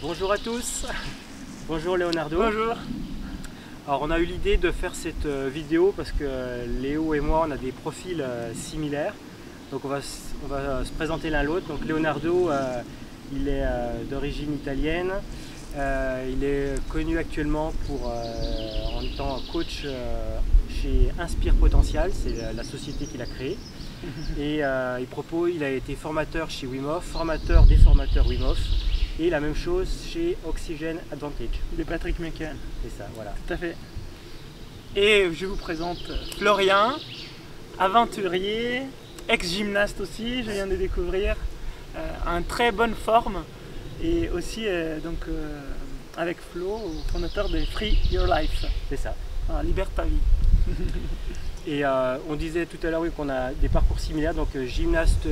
Bonjour à tous, bonjour Leonardo. Bonjour. Alors on a eu l'idée de faire cette vidéo parce que Léo et moi on a des profils similaires. Donc on va se présenter l'un l'autre. Donc Leonardo, il est d'origine italienne. Il est connu actuellement en étant coach chez Inspire Potential, c'est la société qu'il a créée. Et il a été formateur chez Wim Hof, formateur des formateurs Wim Hof. Et la même chose chez Oxygen Advantage. De Patrick McCann. C'est ça, voilà. Tout à fait. Et je vous présente Florian, aventurier, ex-gymnaste aussi, je viens de découvrir, en très bonne forme. Et aussi avec Flo, fondateur de Free Your Life. C'est ça. Libère ta vie. Et on disait tout à l'heure oui, qu'on a des parcours similaires, donc gymnastes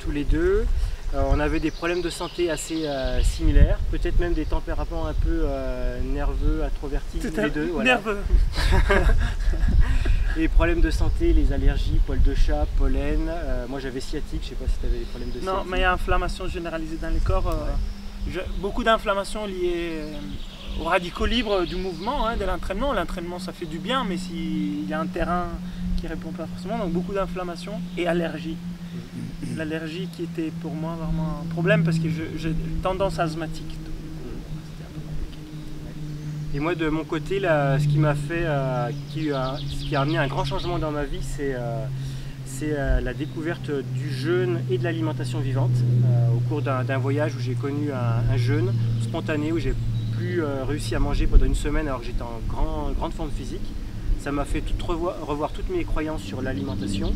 tous les deux. On avait des problèmes de santé assez similaires, peut-être même des tempéraments un peu nerveux, introvertis tous les deux. Voilà. Nerveux. Et problèmes de santé, les allergies, poils de chat, pollen. Moi j'avais sciatique, je ne sais pas si tu avais des problèmes de sciatique. Non, mais il y a inflammation généralisée dans le corps. Beaucoup d'inflammations liées aux radicaux libres du mouvement, de l'entraînement. L'entraînement ça fait du bien, mais s'il y a un terrain qui ne répond pas forcément, donc beaucoup d'inflammation et allergies. L'allergie qui était pour moi vraiment un problème parce que j'ai tendance asthmatique. Et moi de mon côté, là, ce qui m'a fait, ce qui a amené un grand changement dans ma vie, c'est la découverte du jeûne et de l'alimentation vivante au cours d'un voyage où j'ai connu un jeûne spontané où j'ai plus réussi à manger pendant une semaine alors que j'étais en grande forme physique. Ça m'a fait revoir toutes mes croyances sur l'alimentation.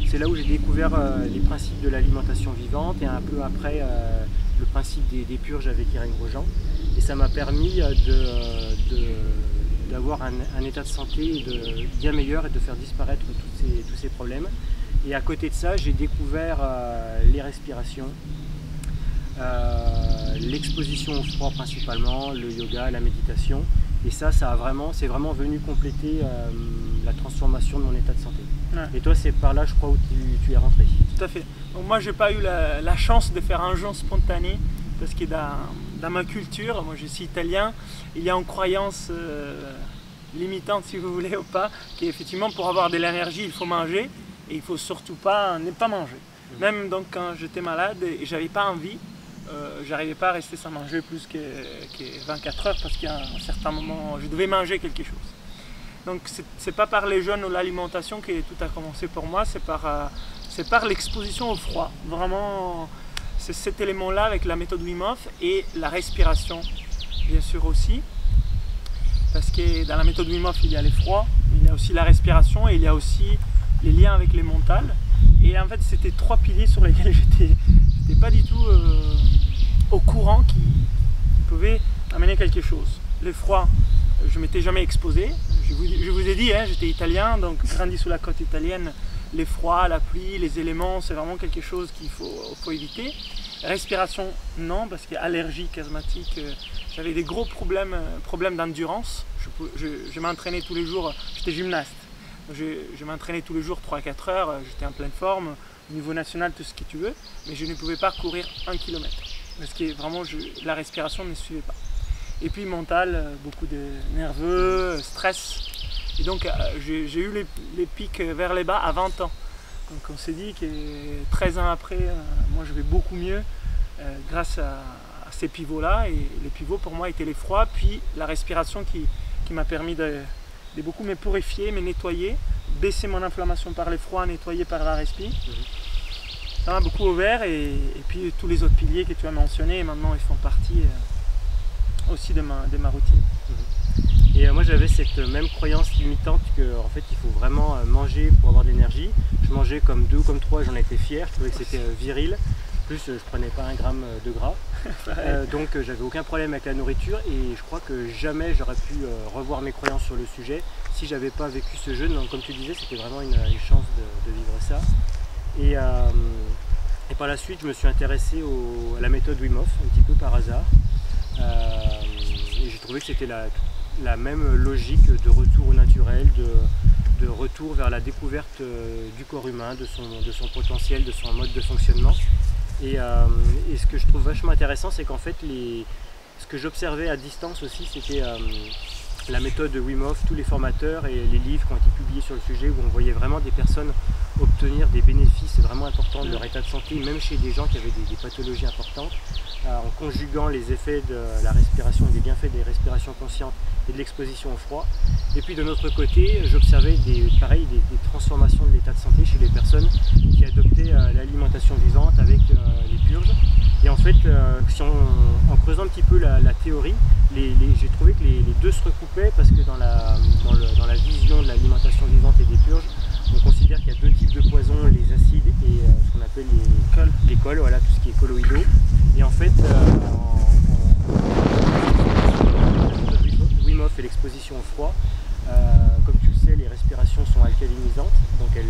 C'est là où j'ai découvert les principes de l'alimentation vivante et un peu après le principe des purges avec Irène Grosjean. Et ça m'a permis d'avoir un état de santé bien meilleur et de faire disparaître tous ces problèmes. Et à côté de ça, j'ai découvert les respirations, l'exposition au froid principalement, le yoga, la méditation. Et ça c'est vraiment venu compléter la transformation de mon état de santé. Ouais. Et toi, c'est par là, je crois, où tu es rentré. Tout à fait. Donc moi, j'ai pas eu la chance de faire un jeûne spontané parce que dans ma culture, moi je suis italien, il y a une croyance limitante, si vous voulez ou pas, qu'effectivement pour avoir de l'énergie, il faut manger et il faut surtout pas ne pas manger. Même donc quand j'étais malade et j'avais pas envie, j'arrivais pas à rester sans manger plus que 24 heures parce qu'à un certain moment, je devais manger quelque chose. Donc c'est pas par les jeûnes ou l'alimentation que tout a commencé pour moi, c'est par l'exposition au froid. Vraiment, c'est cet élément-là avec la méthode Wim Hof et la respiration, bien sûr aussi. Parce que dans la méthode Wim Hof, il y a les froids, il y a aussi la respiration et il y a aussi les liens avec les mentales. Et en fait, c'était trois piliers sur lesquels j'étais pas du tout au courant qui pouvaient amener quelque chose. Les froids, je ne m'étais jamais exposé. Je vous ai dit, j'étais italien, donc grandi sous la côte italienne. Les froids, la pluie, les éléments, c'est vraiment quelque chose qu'il faut éviter. Respiration, non, parce qu'allergique, asthmatique, j'avais des gros problèmes d'endurance. Je m'entraînais tous les jours, j'étais gymnaste. Je m'entraînais tous les jours 3-4 heures, j'étais en pleine forme, au niveau national, tout ce que tu veux, mais je ne pouvais pas courir 1 km. Parce que vraiment, la respiration ne suivait pas. Et puis mental, beaucoup de nerveux, stress. Et donc j'ai eu les pics vers les bas à 20 ans. Donc on s'est dit que 13 ans après, moi je vais beaucoup mieux grâce à ces pivots-là. Et les pivots pour moi étaient les froids, puis la respiration qui m'a permis de beaucoup me purifier, me nettoyer, baisser mon inflammation par les froids, nettoyer par la respi. Ça m'a beaucoup ouvert et puis tous les autres piliers que tu as mentionnés, maintenant ils font partie aussi de ma routine. Et moi j'avais cette même croyance limitante que en fait il faut vraiment manger pour avoir de l'énergie. Je mangeais comme 2 ou comme 3, j'en étais fier, je trouvais que c'était viril. En plus je prenais pas 1 gramme de gras. Donc j'avais aucun problème avec la nourriture et je crois que jamais j'aurais pu revoir mes croyances sur le sujet si j'avais pas vécu ce jeûne. Donc comme tu disais, c'était vraiment une chance de vivre ça. Et par la suite je me suis intéressé à la méthode Wim Hof un petit peu par hasard. Et j'ai trouvé que c'était la même logique de retour au naturel, de retour vers la découverte du corps humain, de son potentiel, de son mode de fonctionnement. Et ce que je trouve vachement intéressant, c'est qu'en fait ce que j'observais à distance aussi, c'était la méthode de Wim Hof, tous les formateurs et les livres qui ont été publiés sur le sujet, où on voyait vraiment des personnes obtenir des bénéfices vraiment importants de leur état de santé, même chez des gens qui avaient des pathologies importantes, en conjuguant les effets de la respiration, des bienfaits des respirations conscientes et de l'exposition au froid. Et puis de notre côté, j'observais des transformations de l'état de santé chez les personnes qui adoptaient l'alimentation vivante avec les purges. Et en fait, en creusant un petit peu la théorie, j'ai trouvé que les deux se recoupaient, parce que dans la vision de l'alimentation vivante et des purges, on considère qu'il y a deux types de poisons, les acides et ce qu'on appelle les cols, voilà, tout ce qui est colloïdaux. Et en fait, Wim Hof et l'exposition au froid, comme tu le sais, les respirations sont alcalinisantes, donc elles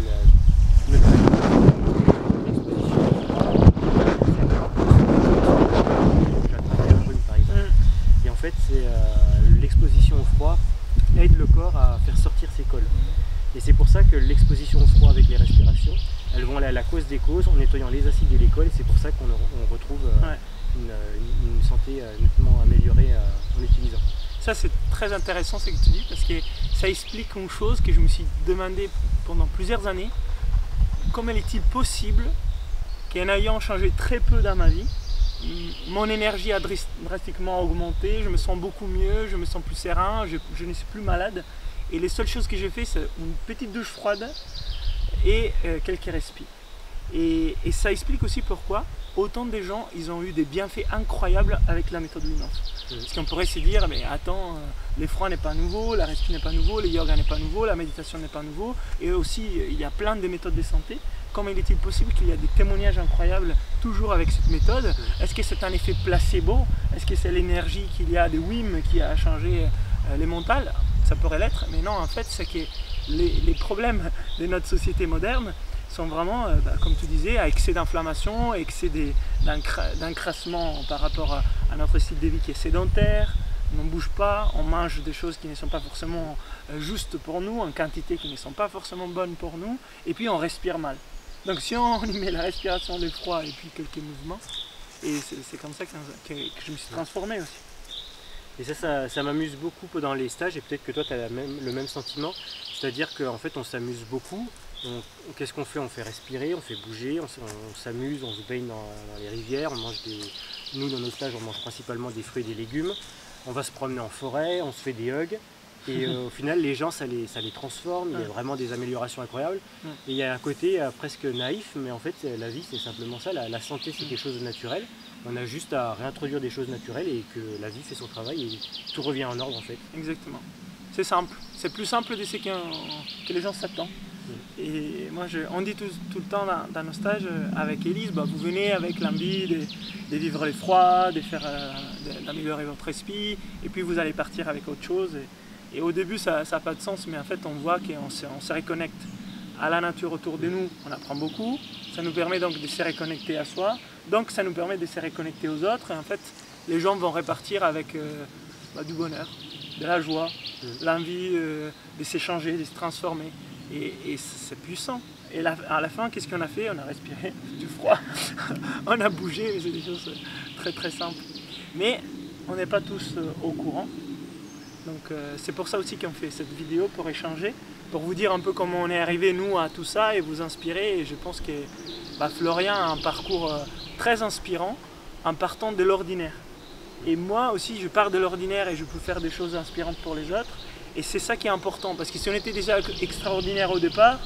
l'exposition au froid, j'attrape un rhume par exemple. Et en fait, l'exposition au froid aide le corps à faire sortir ses cols. Et c'est pour ça que l'exposition au froid avec les respirations, elles vont aller à la cause des causes en nettoyant les acides et les cols, et c'est pour ça qu'on retrouve une santé nettement améliorée en utilisant. Ça, c'est très intéressant ce que tu dis, parce que ça explique une chose que je me suis demandé pendant plusieurs années. Comment est-il possible qu'en ayant changé très peu dans ma vie, mon énergie a drastiquement augmenté, je me sens beaucoup mieux, je me sens plus serein, je ne suis plus malade. Et les seules choses que j'ai fait, c'est une petite douche froide et quelques respires. Et ça explique aussi pourquoi autant de gens ils ont eu des bienfaits incroyables avec la méthode Wim Hof. Parce qu'on pourrait se dire, mais attends, l'effroi n'est pas nouveau, la respiration n'est pas nouveau, le yoga n'est pas nouveau, la méditation n'est pas nouveau. Et aussi, il y a plein de méthodes de santé. Comment est-il possible qu'il y a des témoignages incroyables toujours avec cette méthode? Est-ce que c'est un effet placebo? Est-ce que c'est l'énergie qu'il y a de Wim qui a changé les mentales? Ça pourrait l'être, mais non, en fait, c'est que les problèmes de notre société moderne sont vraiment, comme tu disais, à excès d'inflammation, excès d'encrassement par rapport à notre style de vie qui est sédentaire. On ne bouge pas, on mange des choses qui ne sont pas forcément justes pour nous, en quantité qui ne sont pas forcément bonnes pour nous, et puis on respire mal. Donc si on y met la respiration, le froid et puis quelques mouvements, et c'est comme ça que je me suis transformé aussi. Et ça m'amuse beaucoup pendant les stages, et peut-être que toi tu as le même sentiment, c'est-à-dire qu'en fait on s'amuse beaucoup. Qu'est-ce qu'on fait? On fait respirer, on fait bouger, on s'amuse, on se baigne dans les rivières, on mange nous dans nos stages on mange principalement des fruits et des légumes, on va se promener en forêt, on se fait des hugs, et au final les gens ça les transforme, il y a vraiment des améliorations incroyables. Et il y a un côté presque naïf, mais en fait la vie c'est simplement ça, la santé c'est quelque chose de naturel, on a juste à réintroduire des choses naturelles et que la vie fait son travail et tout revient en ordre en fait. Exactement, c'est simple, c'est plus simple de ce que les gens s'attendent. Et moi, on dit tout le temps dans nos stages avec Élise, vous venez avec l'envie de vivre les froids, d'améliorer votre esprit, et puis vous allez partir avec autre chose. Et au début, ça n'a pas de sens, mais en fait, on voit qu'on se reconnecte à la nature autour de nous. On apprend beaucoup, ça nous permet donc de se reconnecter à soi, donc ça nous permet de se reconnecter aux autres. Et en fait, les gens vont repartir avec du bonheur, de la joie, l'envie de s'échanger, de se transformer. Et c'est puissant. Et à la fin, qu'est-ce qu'on a fait? On a respiré du froid, on a bougé, c'est des choses très très simples. Mais on n'est pas tous au courant. Donc c'est pour ça aussi qu'on fait cette vidéo, pour échanger, pour vous dire un peu comment on est arrivé nous à tout ça et vous inspirer. Et je pense que Florian a un parcours très inspirant en partant de l'ordinaire. Et moi aussi, je pars de l'ordinaire et je peux faire des choses inspirantes pour les autres. Et c'est ça qui est important, parce que si on était déjà extraordinaire au départ,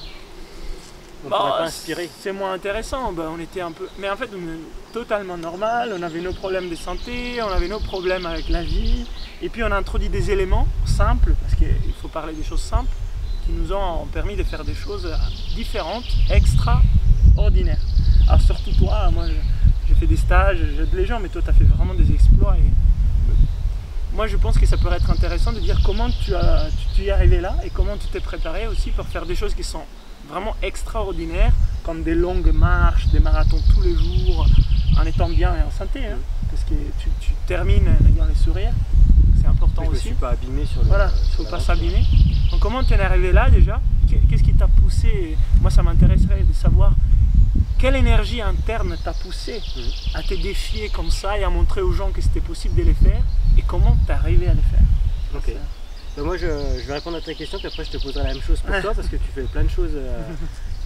on pourrait pas inspirer. C'est moins intéressant. On était un peu, mais en fait, on est totalement normal. On avait nos problèmes de santé, on avait nos problèmes avec la vie, et puis on a introduit des éléments simples, parce qu'il faut parler des choses simples, qui nous ont permis de faire des choses différentes, extraordinaires. Alors surtout toi, moi, j'ai fait des stages, j'aide les gens, mais toi, tu as fait vraiment des exploits. Moi, je pense que ça pourrait être intéressant de dire comment tu es arrivé là et comment tu t'es préparé aussi pour faire des choses qui sont vraiment extraordinaires, comme des longues marches, des marathons tous les jours, en étant bien et en santé, hein, parce que tu termines en ayant les sourires, c'est important aussi. Je ne suis pas abîmé sur le... Voilà, il ne faut pas s'abîmer. Donc comment tu es arrivé là déjà? Qu'est-ce qui t'a poussé? Moi, ça m'intéresserait de savoir quelle énergie interne t'a poussé à te défier comme ça et à montrer aux gens que c'était possible de les faire, et comment t'es arrivé à les faire? Ok. Donc moi je vais répondre à ta question, puis après je te poserai la même chose pour toi, parce que tu fais plein de choses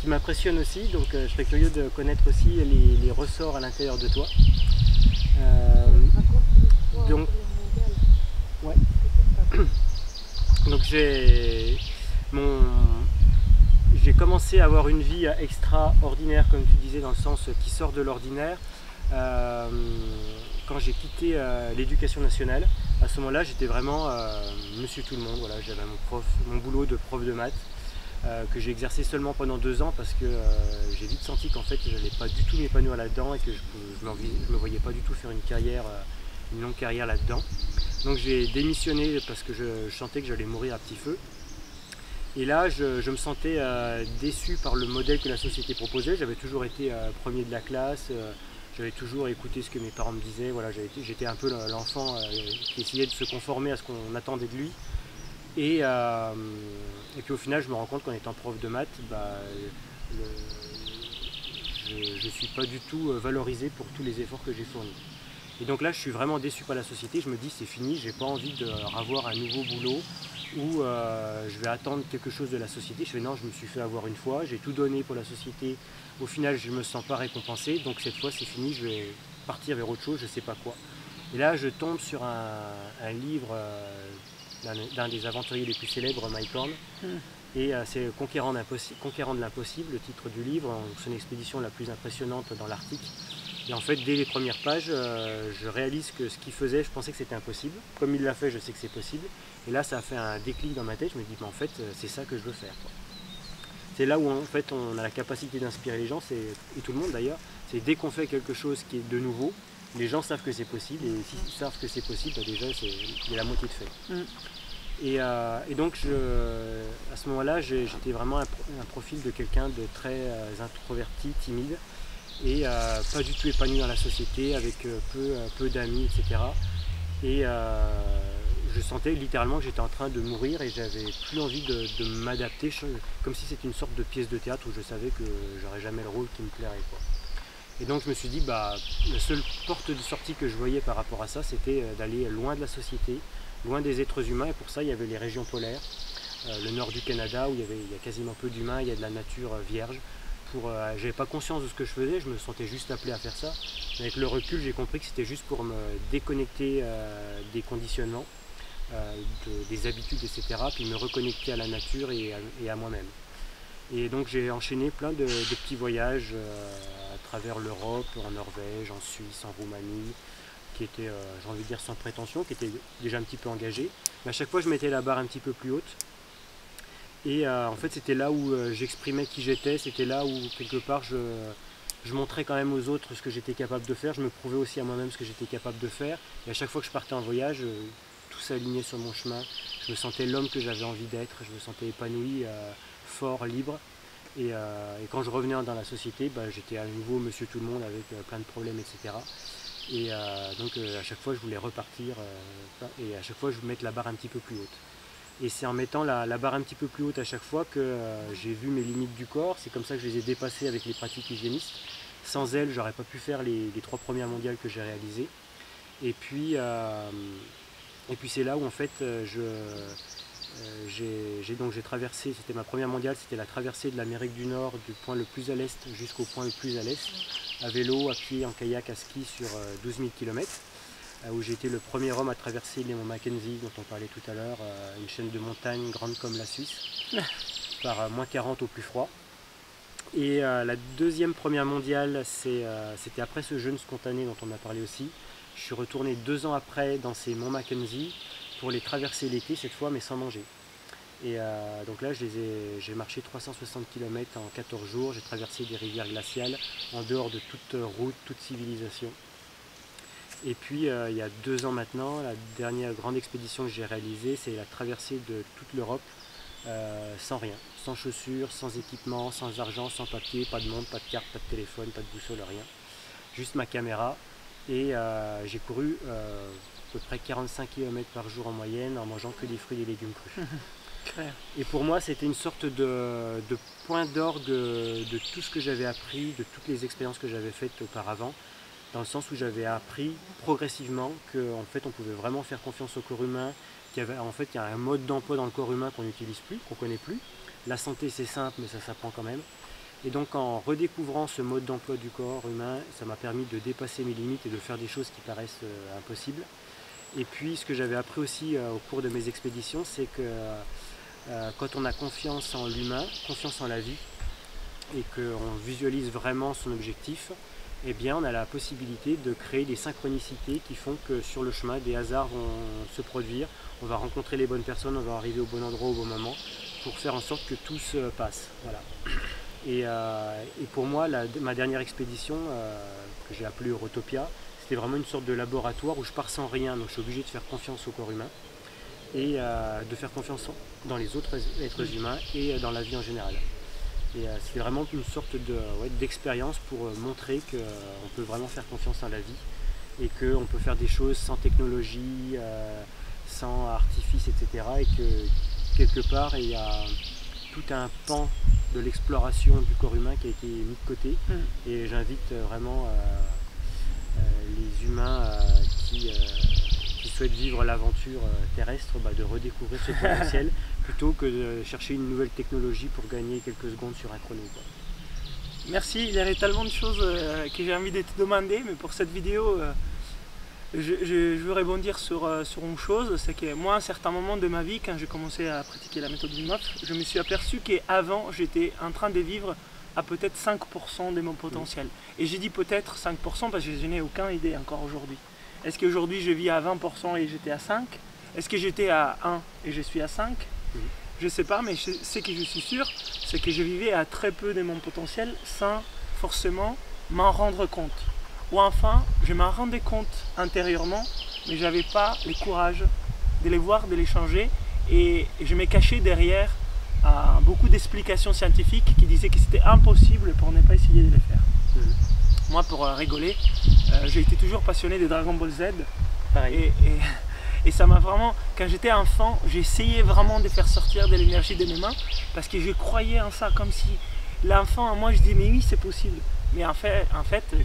qui m'impressionnent aussi, donc je serais curieux de connaître aussi les ressorts à l'intérieur de toi. Donc, ouais. Donc j'ai commencé à avoir une vie extraordinaire, comme tu disais, dans le sens qui sort de l'ordinaire. Quand j'ai quitté l'éducation nationale, à ce moment-là, j'étais vraiment monsieur tout le monde. Voilà, j'avais mon boulot de prof de maths que j'ai exercé seulement pendant 2 ans parce que j'ai vite senti qu'en fait, je n'allais pas du tout m'épanouir là-dedans et que je me voyais pas du tout faire une longue carrière là-dedans. Donc j'ai démissionné parce que je sentais que j'allais mourir à petit feu. Et là, je me sentais déçu par le modèle que la société proposait. J'avais toujours été premier de la classe. J'avais toujours écouté ce que mes parents me disaient. Voilà, j'étais un peu l'enfant qui essayait de se conformer à ce qu'on attendait de lui. Et puis au final, je me rends compte qu'en étant prof de maths, je ne suis pas du tout valorisé pour tous les efforts que j'ai fournis. Et donc là, je suis vraiment déçu par la société. Je me dis, c'est fini, j'ai pas envie de revoir un nouveau boulot où je vais attendre quelque chose de la société. Je fais non, je me suis fait avoir une fois, j'ai tout donné pour la société. Au final, je ne me sens pas récompensé. Donc cette fois, c'est fini, je vais partir vers autre chose, je ne sais pas quoi. Et là, je tombe sur un livre d'un des aventuriers les plus célèbres, Mike Horn. Et c'est Conquérant de l'impossible, le titre du livre. C'est une expédition la plus impressionnante dans l'Arctique. Et en fait, dès les premières pages, je réalise que ce qu'il faisait, je pensais que c'était impossible. Comme il l'a fait, je sais que c'est possible. Et là, ça a fait un déclic dans ma tête. Je me dis, en fait, c'est ça que je veux faire. C'est là où en fait, on a la capacité d'inspirer les gens, et tout le monde d'ailleurs. C'est dès qu'on fait quelque chose qui est de nouveau, les gens savent que c'est possible. Et s'ils savent que c'est possible, déjà, il y a la moitié de fait. Et donc, à ce moment-là, j'étais vraiment un profil de quelqu'un de très introverti, timide. Et pas du tout épanoui dans la société, avec peu d'amis, etc. Et je sentais littéralement que j'étais en train de mourir et j'avais plus envie de m'adapter, comme si c'était une sorte de pièce de théâtre où je savais que j'aurais jamais le rôle qui me plairait, quoi. Et donc je me suis dit, la seule porte de sortie que je voyais par rapport à ça, c'était d'aller loin de la société, loin des êtres humains, et pour ça il y avait les régions polaires, le nord du Canada où il y a quasiment peu d'humains, il y a de la nature vierge. J'avais pas conscience de ce que je faisais, je me sentais juste appelé à faire ça. Avec le recul, j'ai compris que c'était juste pour me déconnecter des conditionnements, des habitudes, etc. Puis me reconnecter à la nature et à moi-même. Et donc j'ai enchaîné plein de petits voyages à travers l'Europe, en Norvège, en Suisse, en Roumanie, qui étaient, j'ai envie de dire, sans prétention, qui étaient déjà un petit peu engagés. Mais à chaque fois, je mettais la barre un petit peu plus haute. Et en fait, c'était là où j'exprimais qui j'étais, c'était là où quelque part je montrais quand même aux autres ce que j'étais capable de faire, je me prouvais aussi à moi-même ce que j'étais capable de faire. Et à chaque fois que je partais en voyage, tout s'alignait sur mon chemin. Je me sentais l'homme que j'avais envie d'être, je me sentais épanoui, fort, libre. Et quand je revenais dans la société, j'étais à nouveau monsieur tout le monde avec plein de problèmes, etc. Et donc à chaque fois, je voulais repartir et à chaque fois, je voulais mettre la barre un petit peu plus haute. Et c'est en mettant la barre un petit peu plus haute à chaque fois que j'ai vu mes limites du corps. C'est comme ça que je les ai dépassées avec les pratiques hygiénistes. Sans elles, j'aurais pas pu faire les 3 premières mondiales que j'ai réalisées. Et puis c'est là où en fait j'ai traversé, c'était ma première mondiale, c'était la traversée de l'Amérique du Nord du point le plus à l'est jusqu'au point le plus à l'est, à vélo, à pied, en kayak, à ski sur 12 000 km. Où j'ai été le premier homme à traverser les monts Mackenzie dont on parlait tout à l'heure, une chaîne de montagnes grande comme la Suisse, par moins 40 au plus froid. Et la deuxième première mondiale, c'était après ce jeûne spontané dont on a parlé aussi. Je suis retourné 2 ans après dans ces monts Mackenzie pour les traverser l'été cette fois, mais sans manger. Et donc là, j'ai marché 360 km en 14 jours, j'ai traversé des rivières glaciales en dehors de toute route, toute civilisation. Et puis il y a 2 ans maintenant, la dernière grande expédition que j'ai réalisée, c'est la traversée de toute l'Europe sans rien, sans chaussures, sans équipement, sans argent, sans papier, pas de montre, pas de carte, pas de téléphone, pas de boussole, rien. Juste ma caméra. Et j'ai couru à peu près 45 km par jour en moyenne en mangeant que des fruits et des légumes crus. Claire. Et pour moi, c'était une sorte de point d'orgue de tout ce que j'avais appris, de toutes les expériences que j'avais faites auparavant, dans le sens où j'avais appris progressivement qu'en fait, on pouvait vraiment faire confiance au corps humain, qu'il y avait, en fait, il y a un mode d'emploi dans le corps humain qu'on n'utilise plus, qu'on ne connaît plus. La santé, c'est simple, mais ça s'apprend quand même. Et donc, en redécouvrant ce mode d'emploi du corps humain, ça m'a permis de dépasser mes limites et de faire des choses qui paraissent impossibles. Et puis, ce que j'avais appris aussi au cours de mes expéditions, c'est que quand on a confiance en l'humain, confiance en la vie, et qu'on visualise vraiment son objectif, eh bien on a la possibilité de créer des synchronicités qui font que sur le chemin, des hasards vont se produire, on va rencontrer les bonnes personnes, on va arriver au bon endroit au bon moment, pour faire en sorte que tout se passe. Voilà. Et pour moi, ma dernière expédition, que j'ai appelée Eurotopia, c'était vraiment une sorte de laboratoire où je pars sans rien, donc je suis obligé de faire confiance au corps humain, et de faire confiance dans les autres êtres humains et dans la vie en général. Et c'était vraiment une sorte d'expérience pour montrer qu'on peut vraiment faire confiance en la vie et qu'on peut faire des choses sans technologie, sans artifice, etc. Et que quelque part il y a tout un pan de l'exploration du corps humain qui a été mis de côté. Et j'invite vraiment les humains qui souhaitent vivre l'aventure terrestre, de redécouvrir ce potentiel plutôt que de chercher une nouvelle technologie pour gagner quelques secondes sur un chrono, quoi. Merci, il y avait tellement de choses que j'ai envie de te demander, mais pour cette vidéo, je veux rebondir sur une chose, c'est que moi, à un certain moment de ma vie, quand j'ai commencé à pratiquer la méthode Wim Hof, je me suis aperçu qu'avant, j'étais en train de vivre à peut-être 5% de mon potentiel. Et j'ai dit peut-être 5% parce que je n'ai aucune idée encore aujourd'hui. Est-ce qu'aujourd'hui je vis à 20% et j'étais à 5? Est-ce que j'étais à 1 et je suis à 5? Je ne sais pas, mais ce que je suis sûr, c'est que je vivais à très peu de mon potentiel sans forcément m'en rendre compte. Ou enfin, je m'en rendais compte intérieurement, mais je n'avais pas le courage de les voir, de les changer. Et je me cachais derrière beaucoup d'explications scientifiques qui disaient que c'était impossible pour ne pas essayer de les faire. Moi, pour rigoler, j'ai été toujours passionné de Dragon Ball Z. Pareil. Et ça m'a vraiment, quand j'étais enfant, j'essayais vraiment de faire sortir de l'énergie de mes mains parce que je croyais en ça, comme si l'enfant, moi je dis mais oui c'est possible. Mais en fait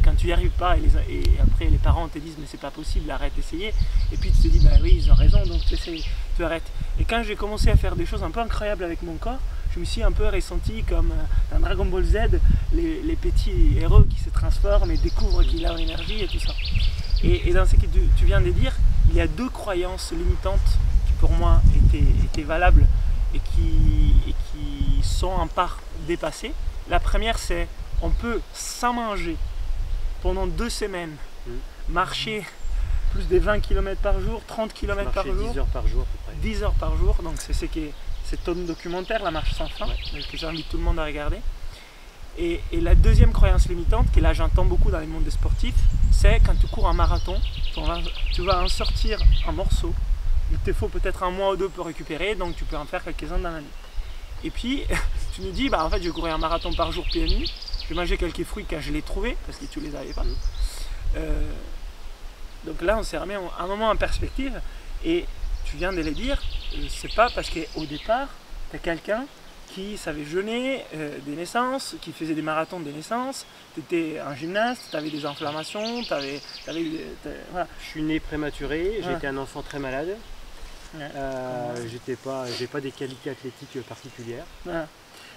quand tu n'y arrives pas et après les parents te disent mais c'est pas possible, arrête d'essayer. Et puis tu te dis bah oui ils ont raison donc tu essayes, tu arrêtes. Et quand j'ai commencé à faire des choses un peu incroyables avec mon corps, je me suis un peu ressenti comme dans Dragon Ball Z, les petits héros qui se transforment et découvrent qu'il a l'énergie et tout ça. Et dans ce que tu viens de dire, il y a deux croyances limitantes qui pour moi étaient valables et qui sont en part dépassées. La première c'est on peut sans manger pendant 2 semaines marcher plus de 20 km par jour, 30 km par jour. 10 heures par jour à peu près. 10 heures par jour, donc c'est ce qui est ton documentaire, La Marche sans fin, que j'invite tout le monde à regarder. Et la deuxième croyance limitante, que là j'entends beaucoup dans les mondes des sportifs, c'est quand tu cours un marathon, tu vas en sortir un morceau. Il te faut peut-être 1 mois ou 2 pour récupérer, donc tu peux en faire quelques-uns dans l'année. Et puis tu nous dis, en fait je courais un marathon par jour PMI, je mangeais quelques fruits quand je les trouvais, parce que tu les avais pas. Donc là on s'est remis un moment en perspective, et tu viens de le dire, c'est pas parce qu'au départ, tu as quelqu'un qui savait jeûner des naissances, qui faisait des marathons des naissances, tu étais un gymnaste, tu avais des inflammations, voilà. Je suis né prématuré, j'étais un enfant très malade, j'ai pas des qualités athlétiques particulières. Voilà.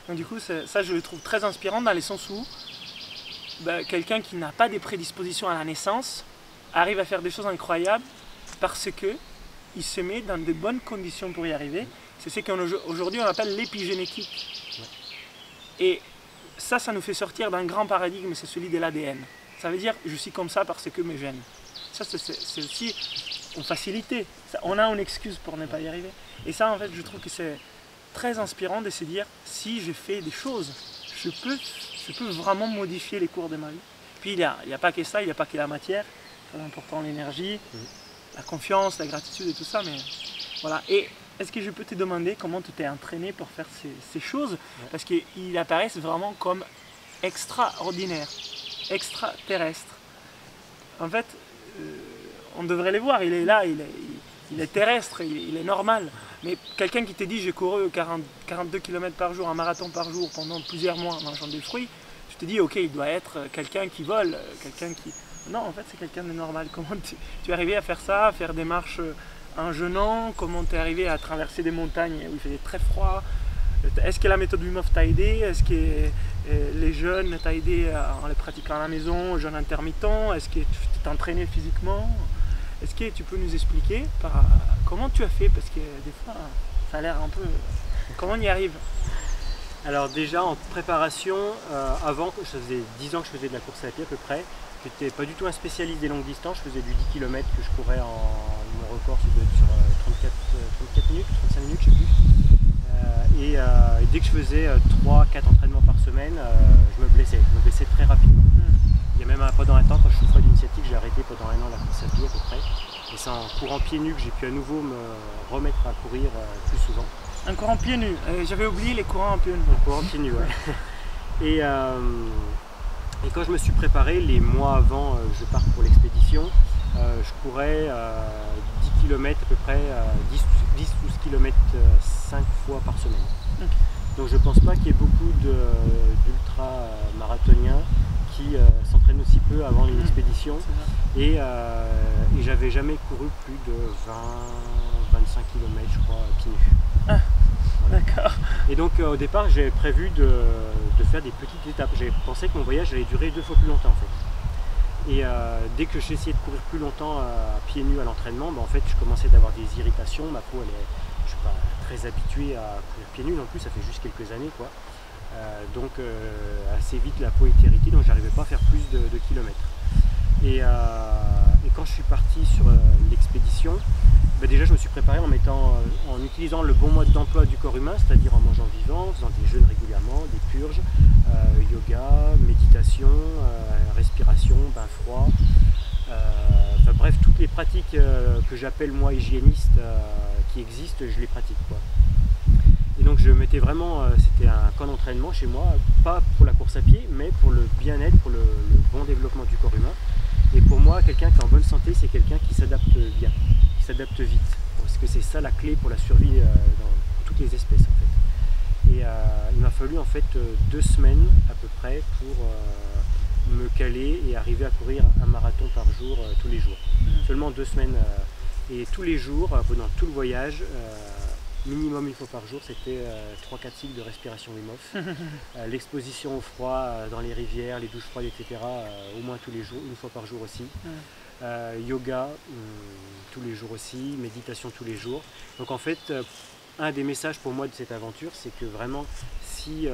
Donc du coup ça je le trouve très inspirant dans le sens où quelqu'un qui n'a pas des prédispositions à la naissance arrive à faire des choses incroyables parce que il se met dans de bonnes conditions pour y arriver. C'est ce qu'aujourd'hui on appelle l'épigénétique. Et ça nous fait sortir d'un grand paradigme, c'est celui de l'ADN. Ça veut dire je suis comme ça parce que mes gènes. Ça c'est aussi une facilité. On a une excuse pour ne pas y arriver. Et ça en fait je trouve que c'est très inspirant de se dire si je fais des choses, je peux vraiment modifier les cours de ma vie. Puis il n'y a pas que ça, il n'y a pas que la matière, très important l'énergie, la confiance, la gratitude et tout ça, mais voilà. Et est-ce que je peux te demander comment tu t'es entraîné pour faire ces choses? Parce qu'ils apparaissent vraiment comme extraordinaires, extraterrestres. En fait, on devrait les voir, il est là, il est terrestre, il est normal. Mais quelqu'un qui te dit j'ai couru 42 km par jour, un marathon par jour pendant plusieurs mois en mangeant des fruits, tu te dis ok, il doit être quelqu'un qui vole, quelqu'un qui... Non, en fait c'est quelqu'un de normal. Comment tu es arrivé à faire ça, à faire des marches en jeûnant? Comment tu es arrivé à traverser des montagnes où il faisait très froid? Est-ce que la méthode Wim Hof t'a aidé? Est-ce que les jeûnes t'ont aidé en les pratiquant à la maison, jeûne intermittent? Est-ce que tu t'es entraîné physiquement? Est-ce que tu peux nous expliquer comment tu as fait? Parce que des fois, ça a l'air un peu... Comment on y arrive? Alors déjà en préparation, avant, ça faisait 10 ans que je faisais de la course à pied à peu près. Je n'étais pas du tout un spécialiste des longues distances, je faisais du 10 km que je courais mon record sur 34 minutes, 35 minutes, je ne sais plus. Et dès que je faisais 3-4 entraînements par semaine, je me blessais très rapidement. Il y a même pendant un temps, quand je souffrais d'une sciatique, j'ai arrêté pendant un an la course à pied à peu près. Et c'est en courant pieds nus que j'ai pu à nouveau me remettre à courir plus souvent. Un courant pieds nus, j'avais oublié les courants en pieds nus. Un courant pieds nus, ouais. Et quand je me suis préparé, les mois avant je parte pour l'expédition, je courais 10 km à peu près, 10-12 km 5 fois par semaine. Okay. Donc je ne pense pas qu'il y ait beaucoup d'ultra-marathoniens qui s'entraînent aussi peu avant une expédition. Et j'avais jamais couru plus de 20-25 km je crois pieds nus. Ah, voilà. D'accord. Et donc au départ j'ai prévu de faire des petites étapes. J'ai pensé que mon voyage allait durer 2 fois plus longtemps en fait. Et dès que j'ai essayé de courir plus longtemps à pieds nus à l'entraînement, en fait je commençais d'avoir des irritations, ma peau je suis pas très habitué à courir pieds nus non plus, ça fait juste quelques années quoi. Donc assez vite la peau était irritée, donc j'arrivais pas à faire plus de kilomètres. Et quand je suis parti sur l'expédition, déjà je me suis préparé en utilisant le bon mode d'emploi du corps humain, c'est-à-dire en mangeant vivant, en faisant des jeûnes régulièrement, des purges, yoga, méditation, respiration, bain froid, enfin bref, toutes les pratiques que j'appelle moi hygiénistes qui existent, je les pratique quoi. Et donc je mettais vraiment, c'était un camp d'entraînement chez moi, pas pour la course à pied, mais pour le bien-être, pour le bon développement du corps humain. Et pour moi, quelqu'un qui est en bonne santé, c'est quelqu'un qui s'adapte bien, qui s'adapte vite. Parce que c'est ça la clé pour la survie dans toutes les espèces en fait. Et il m'a fallu en fait 2 semaines à peu près pour me caler et arriver à courir un marathon par jour tous les jours. Seulement 2 semaines. Et tous les jours, pendant tout le voyage, minimum 1 fois par jour, c'était 3-4 cycles de respiration Wim Hof. L'exposition au froid dans les rivières, les douches froides, etc. Au moins tous les jours, 1 fois par jour aussi. Yoga tous les jours aussi, méditation tous les jours. Donc en fait, un des messages pour moi de cette aventure, c'est que vraiment, si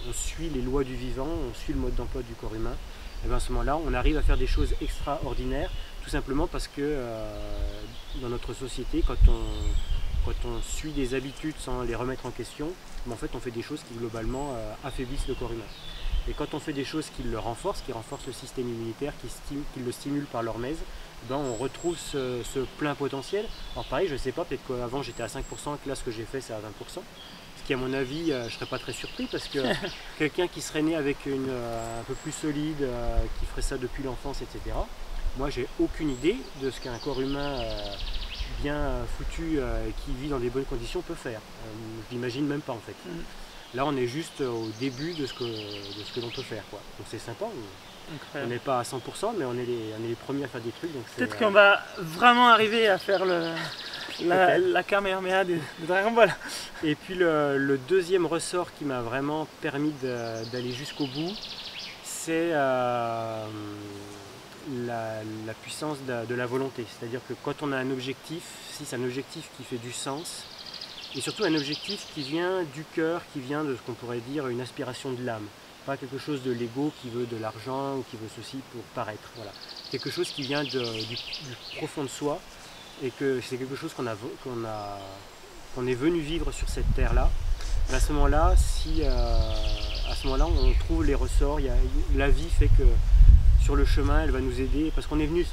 on suit les lois du vivant, on suit le mode d'emploi du corps humain, et bien à ce moment-là, on arrive à faire des choses extraordinaires, tout simplement parce que dans notre société, quand on suit des habitudes sans les remettre en question, en fait on fait des choses qui globalement affaiblissent le corps humain. Et quand on fait des choses qui le renforcent, qui renforcent le système immunitaire, qui le stimulent par l'hormèse, on retrouve ce plein potentiel. Alors pareil, je ne sais pas, peut-être qu'avant j'étais à 5%, que là ce que j'ai fait c'est à 20%. Ce qui à mon avis, je ne serais pas très surpris parce que quelqu'un qui serait né avec un peu plus solide, qui ferait ça depuis l'enfance, etc. Moi j'ai aucune idée de ce qu'un corps humain bien foutu qui vit dans des bonnes conditions peut faire. Je l'imagine même pas en fait. Là on est juste au début de ce que l'on peut faire quoi. Donc c'est sympa. On n'est pas à 100% mais on est les premiers à faire des trucs. Peut-être qu'on va vraiment arriver à faire la Kamehameha de Dragon Ball. Et puis le deuxième ressort qui m'a vraiment permis d'aller jusqu'au bout, c'est la puissance de la volonté. C'est-à-dire que quand on a un objectif, si c'est un objectif qui fait du sens, et surtout un objectif qui vient du cœur, qui vient de ce qu'on pourrait dire une aspiration de l'âme. Pas quelque chose de l'ego qui veut de l'argent ou qui veut ceci pour paraître. Voilà. Quelque chose qui vient du profond de soi et que c'est quelque chose qu'on est venu vivre sur cette terre-là. À ce moment-là, on trouve les ressorts, la vie fait que sur le chemin, elle va nous aider parce qu'on est venu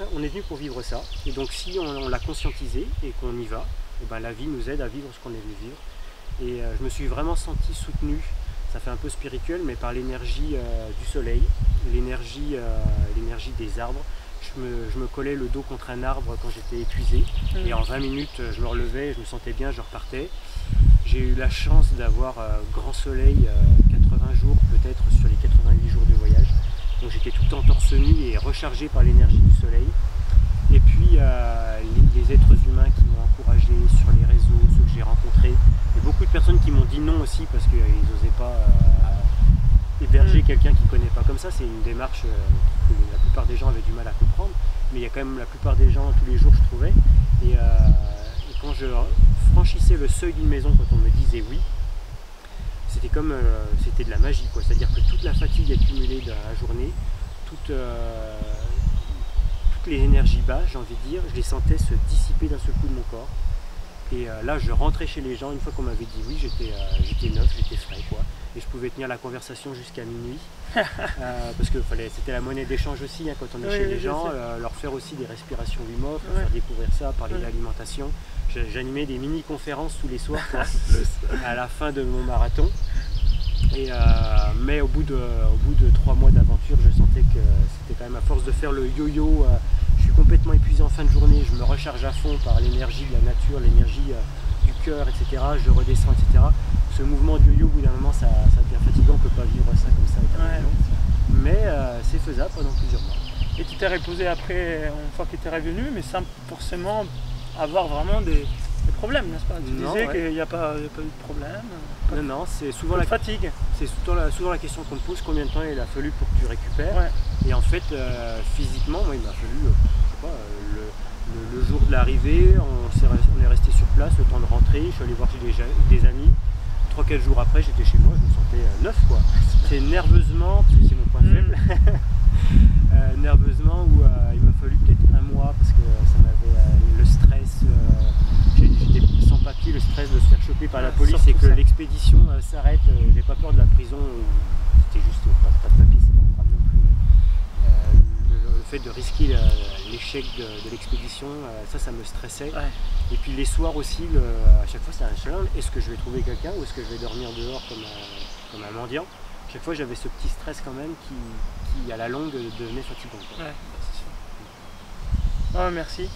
pour vivre ça. Et donc si on l'a conscientisé et qu'on y va, et ben, la vie nous aide à vivre ce qu'on est venu vivre. Et je me suis vraiment senti soutenu, ça fait un peu spirituel, mais par l'énergie du soleil, l'énergie des arbres, je me collais le dos contre un arbre quand j'étais épuisé. Et en 20 minutes, je me relevais, je me sentais bien, je repartais. J'ai eu la chance d'avoir grand soleil 80 jours peut-être sur les 90 jours de voyage. Donc j'étais tout le temps torse nu et rechargé par l'énergie du soleil. Et puis les êtres humains qui m'ont encouragé sur les réseaux, ceux que j'ai rencontrés. Et beaucoup de personnes qui m'ont dit non aussi parce qu'ils n'osaient pas héberger quelqu'un qui ne connaît pas comme ça. C'est une démarche que la plupart des gens avaient du mal à comprendre. Mais il y a quand même la plupart des gens, tous les jours je trouvais. Et quand je franchissais le seuil d'une maison, quand on me disait oui, c'était comme c'était de la magie, quoi. C'est-à-dire que toute la fatigue accumulée dans la journée, toutes les énergies basses, j'ai envie de dire, je les sentais se dissiper d'un seul coup de mon corps. Et là, je rentrais chez les gens, une fois qu'on m'avait dit oui, j'étais neuf, j'étais frais, quoi. Et je pouvais tenir la conversation jusqu'à minuit. Parce que c'était la monnaie d'échange aussi, hein, quand on est chez les gens, leur faire aussi des respirations Wim Hof, leur faire découvrir ça, parler d'alimentation. J'animais des mini-conférences tous les soirs, quoi, à la fin de mon marathon. Mais au bout de 3 mois d'aventure, je sentais que c'était quand même à force de faire le yo-yo, je suis complètement épuisé en fin de journée, je me recharge à fond par l'énergie de la nature, l'énergie du cœur, etc. Je redescends, etc. Ce mouvement de yo-yo, au bout d'un moment, ça devient fatigant, on ne peut pas vivre ça comme ça éternellement. Mais c'est faisable pendant plusieurs mois. Et tu t'es reposé après, une fois que tu es revenu, mais sans forcément avoir vraiment des problèmes, n'est-ce pas? Tu disais qu'il n'y a pas eu de problème. Non, c'est souvent la fatigue. C'est souvent la question qu'on te pose, combien de temps il a fallu pour que tu récupères. Et en fait, physiquement, moi, il m'a fallu, je sais pas, le jour de l'arrivée, on est resté sur place, le temps de rentrer, je suis allé voir chez des amis. 3-4 jours après, j'étais chez moi, je me sentais neuf, quoi. C'est nerveusement, parce que c'est mon point faible, nerveusement où il m'a fallu peut-être 1 mois parce que ça m'avait le stress, j'étais sans papier, le stress de se faire choper par la police et que l'expédition s'arrête. J'ai pas peur de la prison, c'était juste pas de papier, c'est pas grave non plus. Le fait de risquer l'échec de l'expédition, ça me stressait. Et puis les soirs aussi, à chaque fois c'est un challenge. Est-ce que je vais trouver quelqu'un ou est-ce que je vais dormir dehors comme un mendiant? Chaque fois j'avais ce petit stress quand même qui à la longue devenait fatigant. C'est sûr. Merci.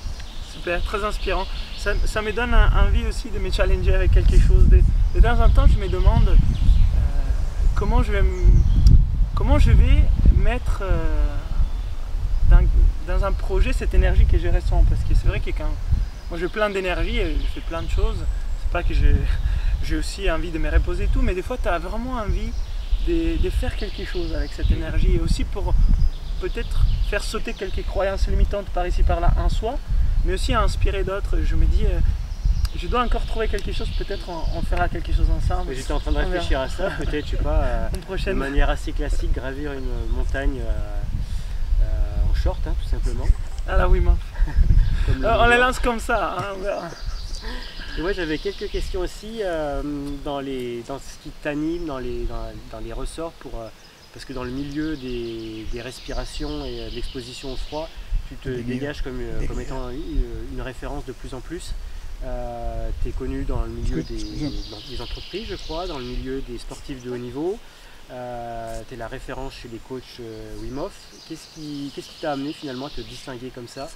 Super, très inspirant. Ça me donne envie aussi de me challenger avec quelque chose. De temps en temps je me demande comment je vais mettre dans un projet cette énergie que je ressens. Parce que c'est vrai que quand moi j'ai plein d'énergie et je fais plein de choses, c'est pas que j'ai aussi envie de me reposer et tout, mais des fois tu as vraiment envie de faire quelque chose avec cette énergie et aussi pour peut-être faire sauter quelques croyances limitantes par ici par là en soi, mais aussi à inspirer d'autres. Je me dis je dois encore trouver quelque chose, peut-être on fera quelque chose ensemble. J'étais en train de réfléchir à ça, peut-être, je sais pas, de manière assez classique, gravir une montagne en short, hein, tout simplement. Ah là oui, on les lance comme ça, hein, on verra. Et moi j'avais quelques questions aussi dans ce qui t'anime, dans les ressorts, parce que dans le milieu des respirations et de l'exposition au froid, tu te dégages comme étant une référence de plus en plus. Tu es connu dans le milieu des entreprises, je crois, dans le milieu des sportifs de haut niveau. Tu es la référence chez les coachs Wim Hof. Qu'est-ce qui t'a amené finalement à te distinguer comme ça?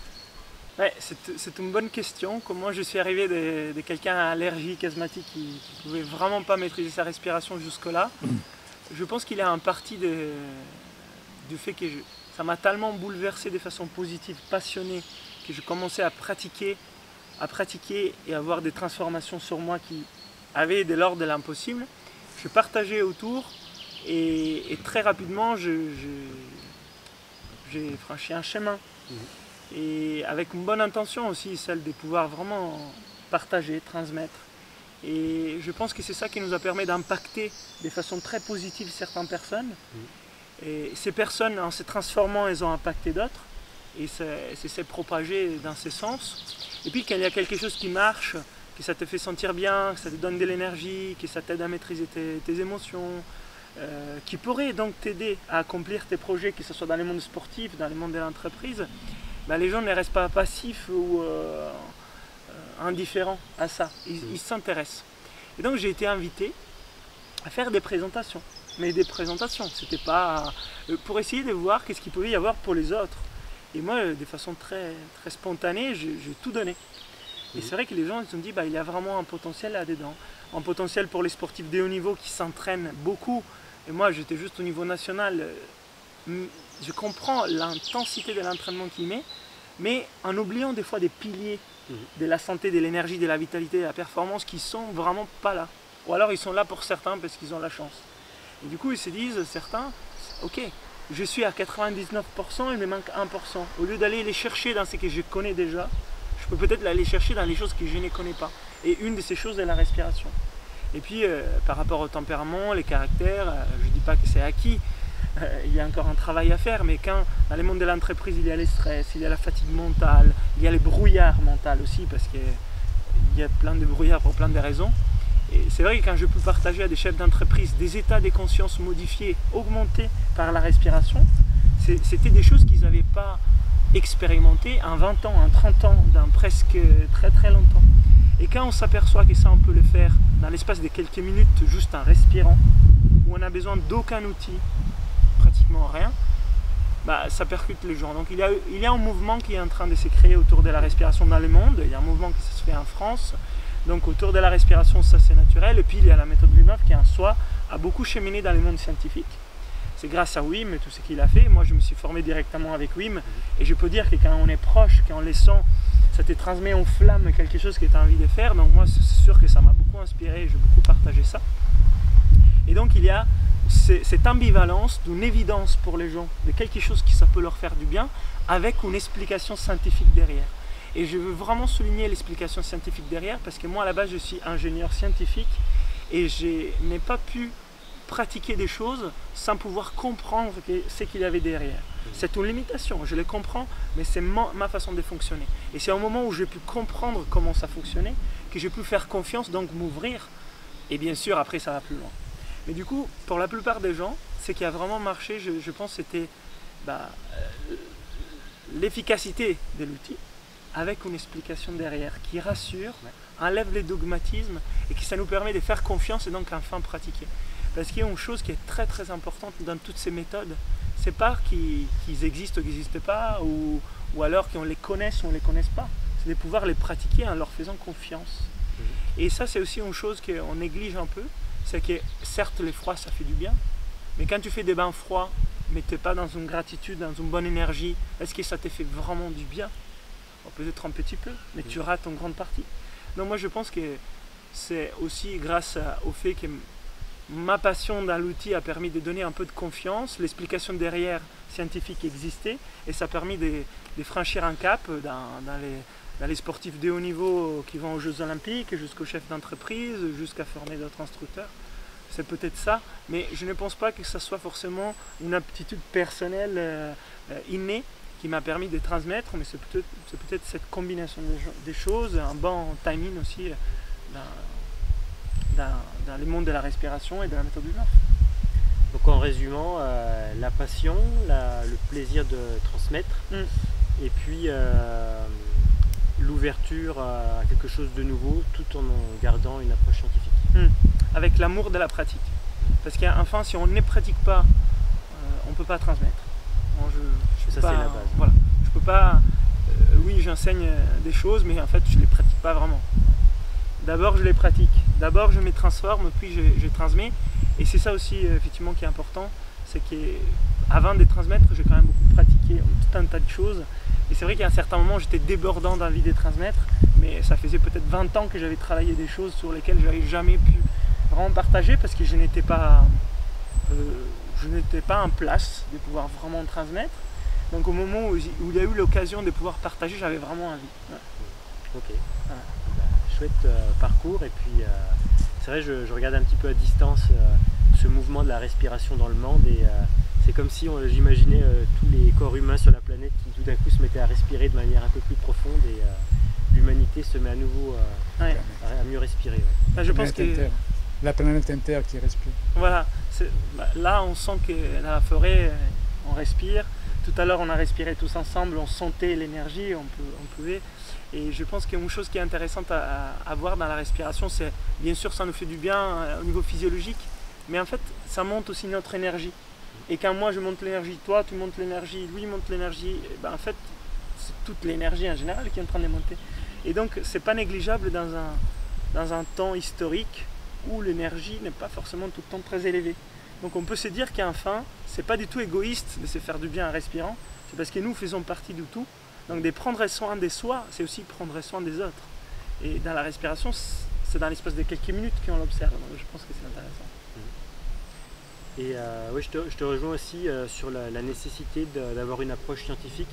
Ouais, c'est une bonne question. Comment je suis arrivé de quelqu'un à allergique asthmatique qui ne pouvait vraiment pas maîtriser sa respiration jusque-là. Je pense qu'il est en partie du fait que ça m'a tellement bouleversé de façon positive, passionné, que je commençais à pratiquer et avoir des transformations sur moi qui avaient de l'ordre de l'impossible. Je partageais autour et très rapidement j'ai franchi un chemin. Et avec une bonne intention aussi, celle de pouvoir vraiment partager, transmettre. Et je pense que c'est ça qui nous a permis d'impacter de façon très positive certaines personnes. Et ces personnes, en se transformant, elles ont impacté d'autres. Et c'est s'est propagé dans ce sens. Et puis quand il y a quelque chose qui marche, que ça te fait sentir bien, que ça te donne de l'énergie, que ça t'aide à maîtriser tes émotions, qui pourrait donc t'aider à accomplir tes projets, que ce soit dans le monde sportif, dans le monde de l'entreprise, ben les gens ne restent pas passifs ou indifférents à ça, ils s'intéressent. Et donc j'ai été invité à faire des présentations, mais des présentations, c'était pas pour essayer de voir qu'est-ce qu'il pouvait y avoir pour les autres. Et moi, de façon très, très spontanée, j'ai tout donné. Et c'est vrai que les gens se sont dit, bah, il y a vraiment un potentiel là-dedans. Un potentiel pour les sportifs de haut niveau qui s'entraînent beaucoup. Et moi, j'étais juste au niveau national. Je comprends l'intensité de l'entraînement qu'il met, mais en oubliant des fois des piliers de la santé, de l'énergie, de la vitalité, de la performance qui sont vraiment pas là. Ou alors ils sont là pour certains parce qu'ils ont la chance. Et du coup, ils se disent, certains, ok, je suis à 99%, il me manque 1%. Au lieu d'aller les chercher dans ce que je connais déjà, je peux peut-être aller chercher dans les choses que je ne connais pas. Et une de ces choses est la respiration. Et puis, par rapport au tempérament, les caractères, je ne dis pas que c'est acquis, il y a encore un travail à faire, mais quand dans le monde de l'entreprise, il y a le stress, il y a la fatigue mentale, il y a les brouillards mentaux aussi, parce qu'il y a plein de brouillards pour plein de raisons. Et c'est vrai que quand je peux partager à des chefs d'entreprise des états de conscience modifiés, augmentés par la respiration, c'était des choses qu'ils n'avaient pas expérimentées en 20 ans, en 30 ans, dans presque très très longtemps. Et quand on s'aperçoit que ça on peut le faire dans l'espace de quelques minutes, juste en respirant, où on n'a besoin d'aucun outil, pratiquement rien, bah, ça percute les gens. Donc il y a un mouvement qui est en train de se créer autour de la respiration dans le monde. Il y a un mouvement qui se fait en France. Donc autour de la respiration, ça c'est naturel. Et puis il y a la méthode Wim Hof qui en soi a beaucoup cheminé dans le monde scientifique. C'est grâce à Wim et tout ce qu'il a fait. Moi je me suis formé directement avec Wim. Et je peux dire que quand on est proche, quand on les sent, ça te transmet en flamme quelque chose que tu as envie de faire. Donc moi c'est sûr que ça m'a beaucoup inspiré et j'ai beaucoup partagé ça. Et donc il y a cette ambivalence d'une évidence pour les gens, de quelque chose qui ça peut leur faire du bien, avec une explication scientifique derrière. Et je veux vraiment souligner l'explication scientifique derrière, parce que moi à la base je suis ingénieur scientifique et je n'ai pas pu pratiquer des choses sans pouvoir comprendre ce qu'il y avait derrière. C'est une limitation, je le comprends, mais c'est ma façon de fonctionner. Et c'est au moment où j'ai pu comprendre comment ça fonctionnait que j'ai pu faire confiance, donc m'ouvrir, et bien sûr après ça va plus loin. Mais du coup, pour la plupart des gens, ce qui a vraiment marché, je pense, c'était l'efficacité de l'outil avec une explication derrière qui rassure, enlève les dogmatismes et qui ça nous permet de faire confiance et donc enfin pratiquer. Parce qu'il y a une chose qui est très très importante dans toutes ces méthodes, c'est pas qu'ils existent ou qu'ils n'existent pas, ou alors qu'on les connaisse ou on ne les connaisse pas. C'est de pouvoir les pratiquer en leur faisant confiance. Et ça, c'est aussi une chose qu'on néglige un peu. C'est que certes les froids ça fait du bien, mais quand tu fais des bains froids, mais tu n'es pas dans une gratitude, dans une bonne énergie, est-ce que ça te fait vraiment du bien? Peut-être un petit peu, mais tu rates en grande partie. Donc moi je pense que c'est aussi grâce au fait que ma passion dans l'outil a permis de donner un peu de confiance, l'explication derrière scientifique existait, et ça a permis de franchir un cap dans les sportifs de haut niveau qui vont aux Jeux Olympiques, jusqu'aux chefs d'entreprise, jusqu'à former d'autres instructeurs. C'est peut-être ça, mais je ne pense pas que ce soit forcément une aptitude personnelle innée qui m'a permis de transmettre, mais c'est peut-être cette combinaison des choses, un bon timing aussi dans le monde de la respiration et de la méthode Wim Hof. Donc en résumant, la passion, le plaisir de transmettre, et puis l'ouverture à quelque chose de nouveau tout en gardant une approche scientifique. Avec l'amour de la pratique. Parce qu'enfin, si on ne pratique pas, on ne peut pas transmettre. Ça, c'est la base. Voilà. Je peux pas. Oui, j'enseigne des choses, mais en fait, je ne les pratique pas vraiment. D'abord, je les pratique. D'abord, je me transforme, puis je transmets. Et c'est ça aussi, effectivement, qui est important. C'est qu'avant de transmettre, j'ai quand même beaucoup pratiqué tout un tas de choses. Et c'est vrai qu'à un certain moment, j'étais débordant d'envie de transmettre. Mais ça faisait peut-être 20 ans que j'avais travaillé des choses sur lesquelles je n'avais jamais pu vraiment partager parce que je n'étais pas en place de pouvoir vraiment transmettre. Donc au moment où il y a eu l'occasion de pouvoir partager, j'avais vraiment envie. Ok. Chouette parcours. Et puis c'est vrai, je regarde un petit peu à distance ce mouvement de la respiration dans le monde. Et c'est comme si j'imaginais tous les corps humains sur la planète qui tout d'un coup se mettaient à respirer de manière un peu plus profonde. Et l'humanité se met à nouveau à mieux respirer. Je pense que la planète entière qui respire. Voilà. Là, on sent que dans la forêt, on respire. Tout à l'heure, on a respiré tous ensemble, on sentait l'énergie, on pouvait. Et je pense qu'une chose qui est intéressante à voir dans la respiration, c'est bien sûr ça nous fait du bien au niveau physiologique, mais en fait ça monte aussi notre énergie. Et quand moi je monte l'énergie, toi tu montes l'énergie, lui monte l'énergie, en fait c'est toute l'énergie en général qui est en train de monter. Et donc c'est pas négligeable dans un temps historique où l'énergie n'est pas forcément tout le temps très élevée. Donc on peut se dire qu'enfin, c'est pas du tout égoïste de se faire du bien en respirant, c'est parce que nous faisons partie du tout. Donc de prendre soin de soi, c'est aussi prendre soin des autres. Et dans la respiration, c'est dans l'espace de quelques minutes qu'on l'observe, donc je pense que c'est intéressant. Et oui, je te rejoins aussi sur la nécessité d'avoir une approche scientifique,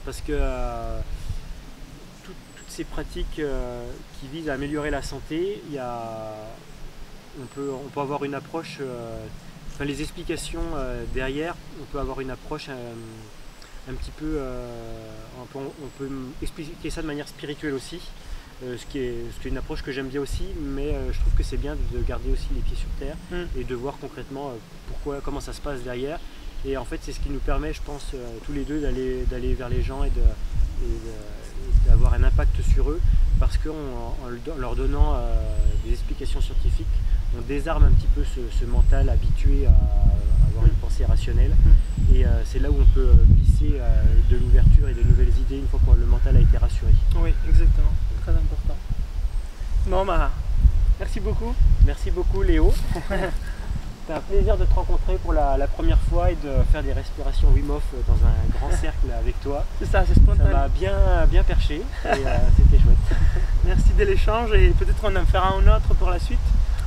parce que toutes ces pratiques qui visent à améliorer la santé, on peut avoir une approche, les explications derrière, on peut avoir une approche un petit peu, on peut expliquer ça de manière spirituelle aussi. Ce qui est une approche que j'aime bien aussi, mais je trouve que c'est bien de garder aussi les pieds sur terre et de voir concrètement comment ça se passe derrière. Et en fait, c'est ce qui nous permet, je pense, tous les deux d'aller vers les gens et d'avoir un impact sur eux, parce qu'en leur donnant des explications scientifiques, on désarme un petit peu ce mental habitué à avoir une pensée rationnelle. Et c'est là où on peut glisser de l'ouverture et de nouvelles idées une fois que le mental a été rassuré. Oui, exactement. Très important. Bon, merci beaucoup. Merci beaucoup, Léo. C'était un plaisir de te rencontrer pour la première fois et de faire des respirations Wim Hof dans un grand cercle avec toi. C'est ça, c'est spontané. Ça m'a bien perché et c'était chouette. Merci de l'échange et peut-être on en fera un autre pour la suite.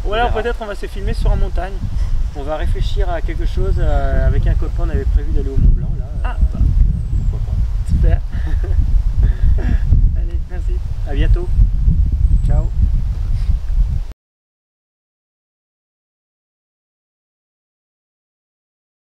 Ou alors peut-être on va se filmer sur une montagne. On va réfléchir à quelque chose avec un copain, on avait prévu d'aller au Mont Blanc là. Pourquoi pas. Super. Allez, merci. À bientôt.